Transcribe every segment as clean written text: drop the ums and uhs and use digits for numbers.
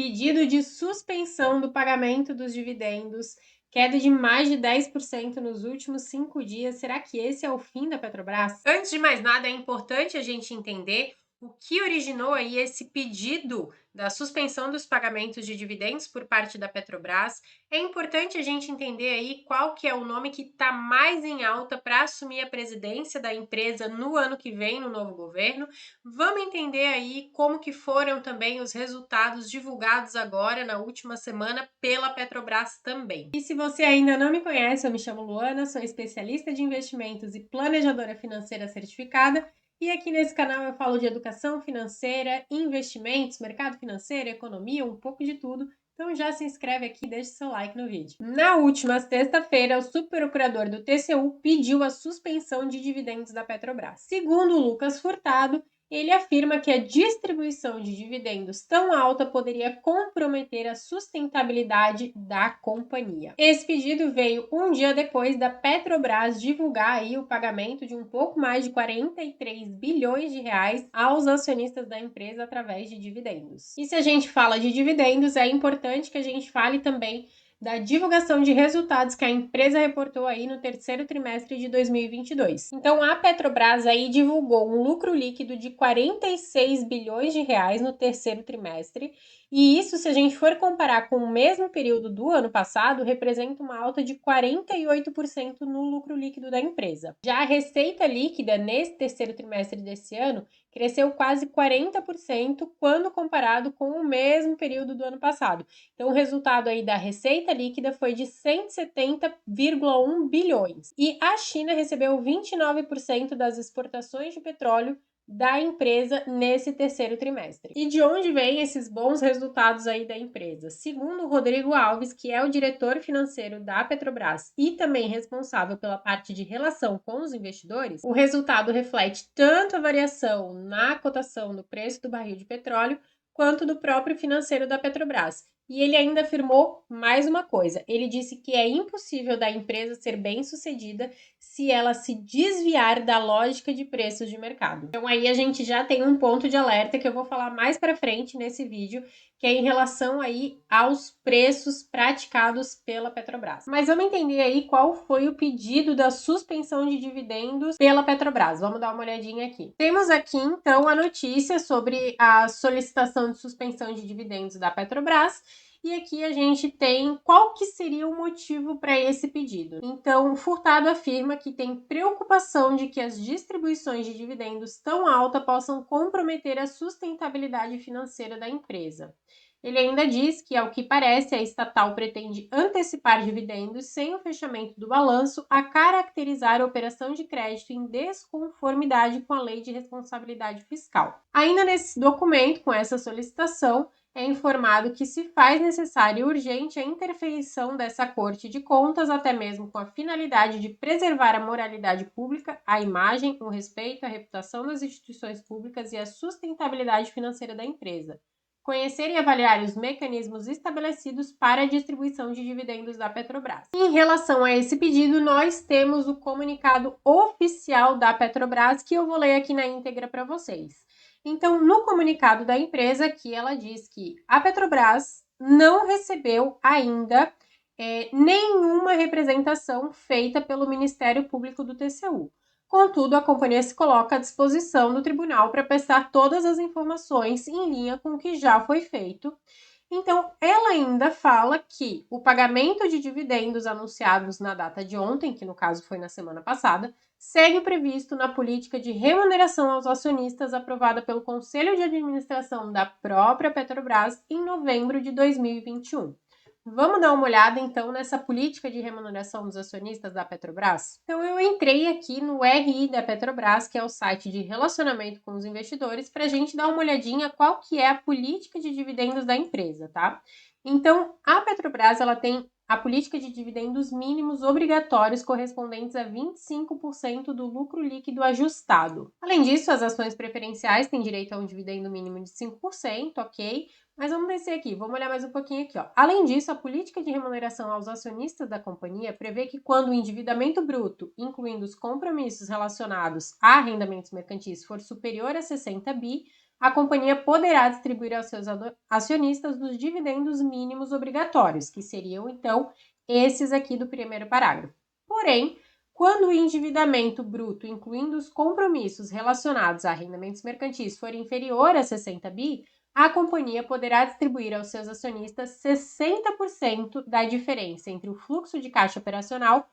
Pedido de suspensão do pagamento dos dividendos, queda de mais de 10% nos últimos 5 dias. Será que esse é o fim da Petrobras? Antes de mais nada, é importante a gente entender o que originou aí esse pedido da suspensão dos pagamentos de dividendos por parte da Petrobras. É importante a gente entender aí qual que é o nome que está mais em alta para assumir a presidência da empresa no ano que vem, no novo governo. Vamos entender aí como que foram também os resultados divulgados agora na última semana pela Petrobras também. E se você ainda não me conhece, eu me chamo Luana, sou especialista de investimentos e planejadora financeira certificada. E aqui nesse canal eu falo de educação financeira, investimentos, mercado financeiro, economia, um pouco de tudo. Então já se inscreve aqui e deixa seu like no vídeo. Na última sexta-feira, o subprocurador do TCU pediu a suspensão de dividendos da Petrobras. Segundo o Lucas Furtado, ele afirma que a distribuição de dividendos tão alta poderia comprometer a sustentabilidade da companhia. Esse pedido veio um dia depois da Petrobras divulgar aí o pagamento de um pouco mais de 43 bilhões de reais aos acionistas da empresa através de dividendos. E se a gente fala de dividendos, é importante que a gente fale também da divulgação de resultados que a empresa reportou aí no terceiro trimestre de 2022. Então, a Petrobras aí divulgou um lucro líquido de 46 bilhões de reais no terceiro trimestre, e isso, se a gente for comparar com o mesmo período do ano passado, representa uma alta de 48% no lucro líquido da empresa. Já a receita líquida nesse terceiro trimestre desse ano cresceu quase 40% quando comparado com o mesmo período do ano passado. Então, o resultado aí da receita líquida foi de 170,1 bilhões. E a China recebeu 29% das exportações de petróleo da empresa nesse terceiro trimestre. E de onde vêm esses bons resultados aí da empresa? Segundo o Rodrigo Alves, que é o diretor financeiro da Petrobras e também responsável pela parte de relação com os investidores, o resultado reflete tanto a variação na cotação do preço do barril de petróleo quanto do próprio financeiro da Petrobras. E ele ainda afirmou mais uma coisa. Ele disse que é impossível da empresa ser bem-sucedida se ela se desviar da lógica de preços de mercado. Então aí a gente já tem um ponto de alerta que eu vou falar mais para frente nesse vídeo, que é em relação aí aos preços praticados pela Petrobras. Mas vamos entender aí qual foi o pedido da suspensão de dividendos pela Petrobras. Vamos dar uma olhadinha aqui. Temos aqui então a notícia sobre a solicitação de suspensão de dividendos da Petrobras. E aqui a gente tem qual que seria o motivo para esse pedido. Então, o Furtado afirma que tem preocupação de que as distribuições de dividendos tão altas possam comprometer a sustentabilidade financeira da empresa. Ele ainda diz que, ao que parece, a estatal pretende antecipar dividendos sem o fechamento do balanço a caracterizar a operação de crédito em desconformidade com a Lei de Responsabilidade Fiscal. Ainda nesse documento, com essa solicitação, é informado que se faz necessária e urgente a interfeição dessa Corte de Contas, até mesmo com a finalidade de preservar a moralidade pública, a imagem, o respeito, a reputação das instituições públicas e a sustentabilidade financeira da empresa. Conhecer e avaliar os mecanismos estabelecidos para a distribuição de dividendos da Petrobras. Em relação a esse pedido, nós temos o comunicado oficial da Petrobras, que eu vou ler aqui na íntegra para vocês. Então, no comunicado da empresa, aqui ela diz que a Petrobras não recebeu ainda nenhuma representação feita pelo Ministério Público do TCU. Contudo, a companhia se coloca à disposição do tribunal para prestar todas as informações em linha com o que já foi feito. Então, ela ainda fala que o pagamento de dividendos anunciados na data de ontem, que no caso foi na semana passada, segue previsto na política de remuneração aos acionistas aprovada pelo Conselho de Administração da própria Petrobras em novembro de 2021. Vamos dar uma olhada, então, nessa política de remuneração dos acionistas da Petrobras? Então, eu entrei aqui no RI da Petrobras, que é o site de relacionamento com os investidores, para a gente dar uma olhadinha qual que é a política de dividendos da empresa, tá? Então, a Petrobras, ela tem a política de dividendos mínimos obrigatórios correspondentes a 25% do lucro líquido ajustado. Além disso, as ações preferenciais têm direito a um dividendo mínimo de 5%, ok? Mas vamos descer aqui, vamos olhar mais um pouquinho aqui, ó. Além disso, a política de remuneração aos acionistas da companhia prevê que quando o endividamento bruto, incluindo os compromissos relacionados a arrendamentos mercantis, for superior a 60 bi, a companhia poderá distribuir aos seus acionistas os dividendos mínimos obrigatórios, que seriam, então, esses aqui do primeiro parágrafo. Porém, quando o endividamento bruto, incluindo os compromissos relacionados a arrendamentos mercantis, for inferior a 60 bi, a companhia poderá distribuir aos seus acionistas 60% da diferença entre o fluxo de caixa operacional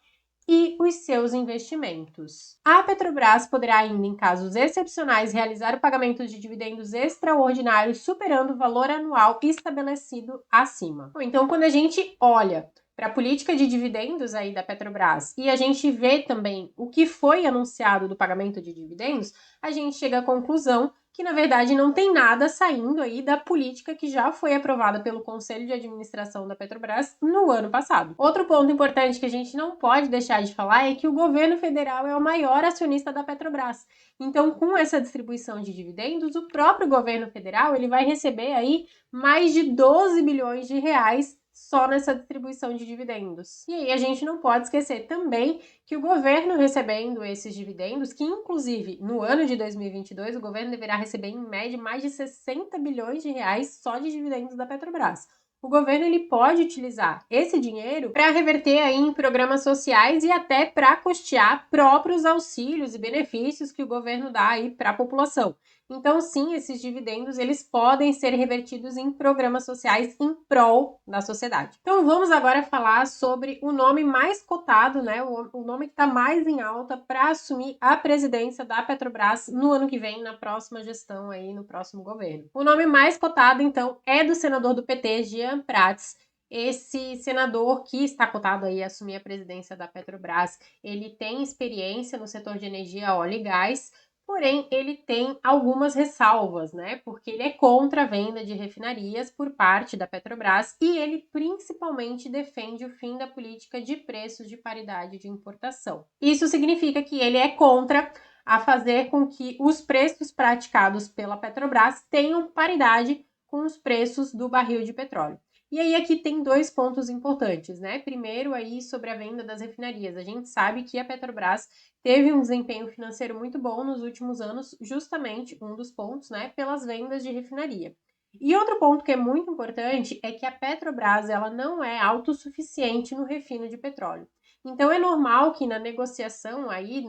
e os seus investimentos. A Petrobras poderá ainda, em casos excepcionais, realizar o pagamento de dividendos extraordinários superando o valor anual estabelecido acima. Então, quando a gente olha para a política de dividendos aí da Petrobras e a gente vê também o que foi anunciado do pagamento de dividendos, a gente chega à conclusão que, na verdade, não tem nada saindo aí da política que já foi aprovada pelo Conselho de Administração da Petrobras no ano passado. Outro ponto importante que a gente não pode deixar de falar é que o governo federal é o maior acionista da Petrobras. Então, com essa distribuição de dividendos, o próprio governo federal ele vai receber aí mais de 12 bilhões de reais só nessa distribuição de dividendos. E aí a gente não pode esquecer também que o governo recebendo esses dividendos, que inclusive no ano de 2022 o governo deverá receber em média mais de 60 bilhões de reais só de dividendos da Petrobras. O governo ele pode utilizar esse dinheiro para reverter aí em programas sociais e até para custear próprios auxílios e benefícios que o governo dá aí para a população. Então, sim, esses dividendos eles podem ser revertidos em programas sociais em prol da sociedade. Então, vamos agora falar sobre o nome mais cotado, né? O nome que está mais em alta para assumir a presidência da Petrobras no ano que vem, na próxima gestão aí, no próximo governo. O nome mais cotado, então, é do senador do PT, Jean Prates. Esse senador que está cotado aí a assumir a presidência da Petrobras, ele tem experiência no setor de energia, óleo e gás. Porém, ele tem algumas ressalvas, né? Porque ele é contra a venda de refinarias por parte da Petrobras e ele principalmente defende o fim da política de preços de paridade de importação. Isso significa que ele é contra a fazer com que os preços praticados pela Petrobras tenham paridade com os preços do barril de petróleo. E aí aqui tem dois pontos importantes, né? Primeiro aí sobre a venda das refinarias. A gente sabe que a Petrobras teve um desempenho financeiro muito bom nos últimos anos, justamente um dos pontos, né, pelas vendas de refinaria. E outro ponto que é muito importante é que a Petrobras ela não é autossuficiente no refino de petróleo. Então é normal que na negociação aí,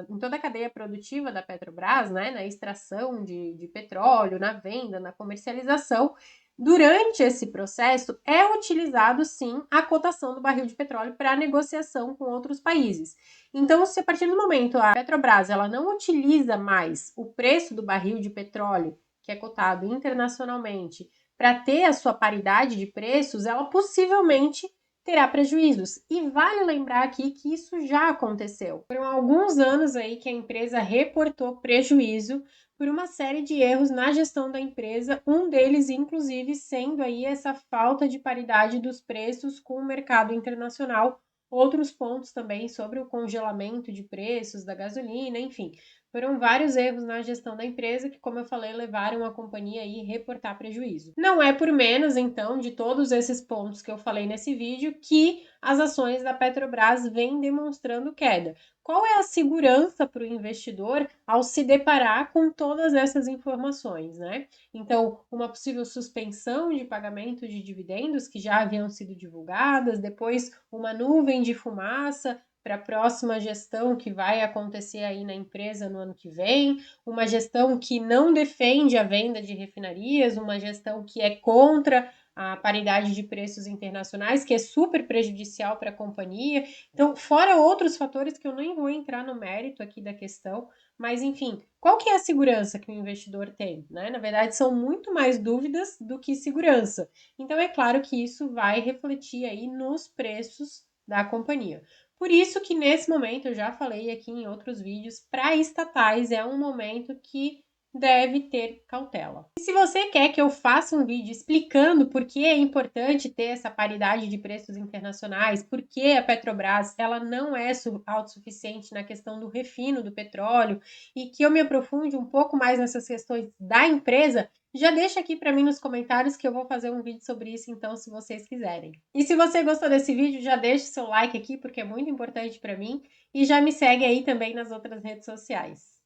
em toda a cadeia produtiva da Petrobras, né, na extração de petróleo, na venda, na comercialização, durante esse processo é utilizado sim a cotação do barril de petróleo para negociação com outros países. Então, se a partir do momento a Petrobras ela não utiliza mais o preço do barril de petróleo, que é cotado internacionalmente, para ter a sua paridade de preços, ela possivelmente terá prejuízos. E vale lembrar aqui que isso já aconteceu. Foram alguns anos aí que a empresa reportou prejuízo por uma série de erros na gestão da empresa, um deles, inclusive, sendo aí essa falta de paridade dos preços com o mercado internacional. Outros pontos também sobre o congelamento de preços da gasolina, enfim. Foram vários erros na gestão da empresa que, como eu falei, levaram a companhia a reportar prejuízo. Não é por menos, então, de todos esses pontos que eu falei nesse vídeo, que as ações da Petrobras vêm demonstrando queda. Qual é a segurança para o investidor ao se deparar com todas essas informações, né? Então, uma possível suspensão de pagamento de dividendos que já haviam sido divulgadas, depois uma nuvem de fumaça para a próxima gestão que vai acontecer aí na empresa no ano que vem, uma gestão que não defende a venda de refinarias, uma gestão que é contra a paridade de preços internacionais, que é super prejudicial para a companhia. Então, fora outros fatores que eu nem vou entrar no mérito aqui da questão, mas enfim, qual que é a segurança que o investidor tem, né? Na verdade, são muito mais dúvidas do que segurança. Então, é claro que isso vai refletir aí nos preços da companhia. Por isso que nesse momento, eu já falei aqui em outros vídeos, para estatais é um momento que deve ter cautela. E se você quer que eu faça um vídeo explicando por que é importante ter essa paridade de preços internacionais, por que a Petrobras ela não é autossuficiente na questão do refino do petróleo e que eu me aprofunde um pouco mais nessas questões da empresa, já deixa aqui para mim nos comentários que eu vou fazer um vídeo sobre isso, então, se vocês quiserem. E se você gostou desse vídeo, já deixa o seu like aqui, porque é muito importante para mim, e já me segue aí também nas outras redes sociais.